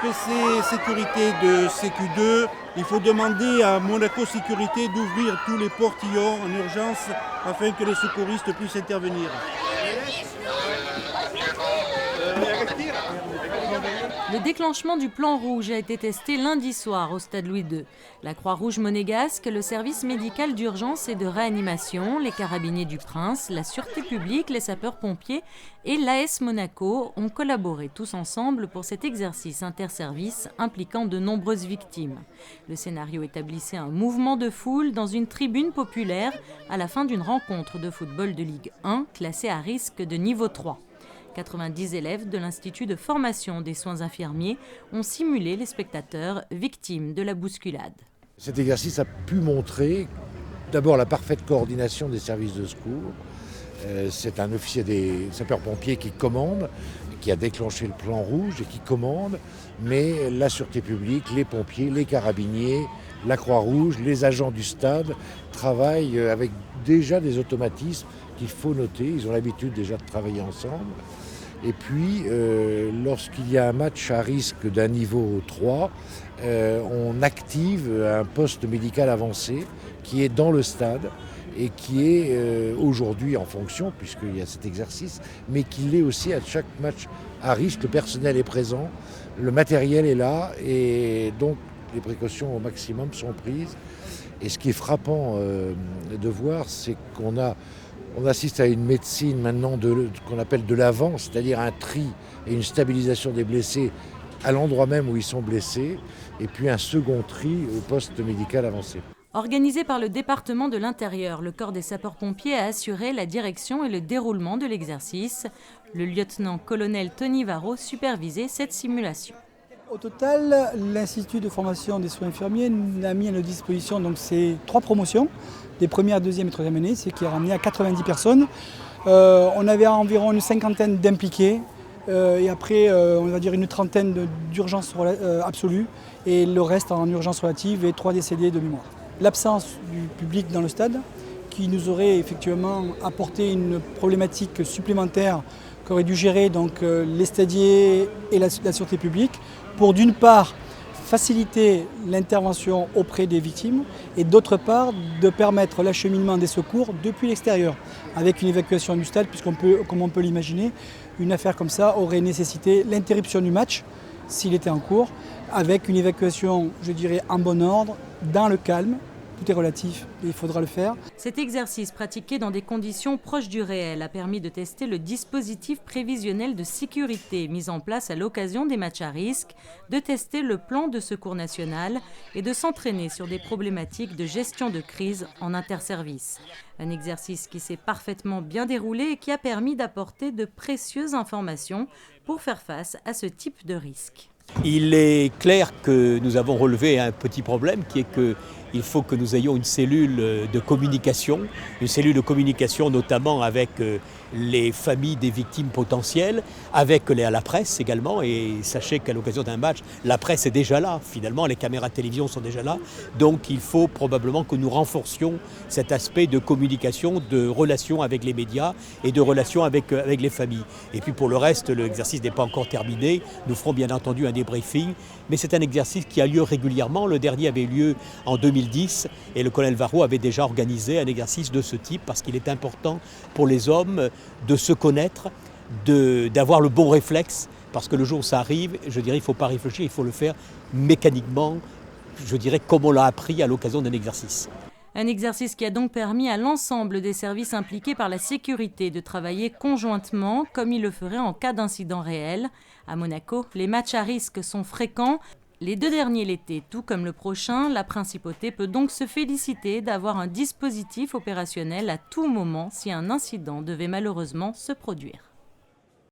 PC sécurité de CQ2, il faut demander à Monaco Sécurité d'ouvrir tous les portillons en urgence afin que les secouristes puissent intervenir. Le déclenchement du plan rouge a été testé lundi soir au Stade Louis II. La Croix-Rouge monégasque, le service médical d'urgence et de réanimation, les carabiniers du Prince, la sûreté publique, les sapeurs-pompiers et l'AS Monaco ont collaboré tous ensemble pour cet exercice interservice impliquant de nombreuses victimes. Le scénario établissait un mouvement de foule dans une tribune populaire à la fin d'une rencontre de football de Ligue 1 classée à risque de niveau 3. 90 élèves de l'Institut de formation des soins infirmiers ont simulé les spectateurs victimes de la bousculade. Cet exercice a pu montrer d'abord la parfaite coordination des services de secours. C'est un officier des sapeurs-pompiers qui commande, qui a déclenché le plan rouge et qui commande, mais la sûreté publique, les pompiers, les carabiniers, la Croix-Rouge, les agents du stade travaillent avec déjà des automatismes qu'il faut noter. Ils ont l'habitude déjà de travailler ensemble. Et puis, lorsqu'il y a un match à risque d'un niveau 3, on active un poste médical avancé qui est dans le stade et qui est aujourd'hui en fonction, puisqu'il y a cet exercice, mais qui l'est aussi à chaque match à risque. Le personnel est présent, le matériel est là, et donc les précautions au maximum sont prises. Et ce qui est frappant de voir, c'est on assiste à une médecine maintenant qu'on appelle de l'avant, c'est-à-dire un tri et une stabilisation des blessés à l'endroit même où ils sont blessés, et puis un second tri au poste médical avancé. Organisé par le département de l'Intérieur, le corps des sapeurs-pompiers a assuré la direction et le déroulement de l'exercice. Le lieutenant-colonel Tony Varro supervisait cette simulation. Au total, l'Institut de formation des soins infirmiers a mis à notre disposition donc, ces 3 promotions, des premières, deuxième et troisième années, ce qui a ramené à 90 personnes. On avait environ une cinquantaine d'impliqués et après, on va dire une trentaine d'urgences absolues et le reste en urgence relative et 3 décédés de mémoire. L'absence du public dans le stade qui nous aurait effectivement apporté une problématique supplémentaire qu'auraient dû gérer donc, les stadiers et la sûreté publique pour d'une part faciliter l'intervention auprès des victimes et d'autre part de permettre l'acheminement des secours depuis l'extérieur avec une évacuation du stade puisqu'on peut, comme on peut l'imaginer, une affaire comme ça aurait nécessité l'interruption du match s'il était en cours avec une évacuation, je dirais, en bon ordre, dans le calme. Tout est relatif et il faudra le faire. Cet exercice pratiqué dans des conditions proches du réel a permis de tester le dispositif prévisionnel de sécurité mis en place à l'occasion des matchs à risque, de tester le plan de secours national et de s'entraîner sur des problématiques de gestion de crise en interservice. Un exercice qui s'est parfaitement bien déroulé et qui a permis d'apporter de précieuses informations pour faire face à ce type de risque. Il est clair que nous avons relevé un petit problème qui est qu'il faut que nous ayons une cellule de communication notamment avec les familles des victimes potentielles, avec la presse également. Et sachez qu'à l'occasion d'un match, la presse est déjà là, finalement, les caméras de télévision sont déjà là. Donc il faut probablement que nous renforcions cet aspect de communication, de relation avec les médias et de relation avec les familles. Et puis pour le reste, l'exercice n'est pas encore terminé. Nous ferons bien entendu un débriefing, mais c'est un exercice qui a lieu régulièrement. Le dernier avait lieu en 2010 et le colonel Varro avait déjà organisé un exercice de ce type parce qu'il est important pour les hommes de se connaître, d'avoir le bon réflexe, parce que le jour où ça arrive, je dirais, il ne faut pas réfléchir, il faut le faire mécaniquement, je dirais, comme on l'a appris à l'occasion d'un exercice. Un exercice qui a donc permis à l'ensemble des services impliqués par la sécurité de travailler conjointement, comme ils le feraient en cas d'incident réel. À Monaco, les matchs à risque sont fréquents. Les 2 derniers l'été, tout comme le prochain, la Principauté peut donc se féliciter d'avoir un dispositif opérationnel à tout moment si un incident devait malheureusement se produire.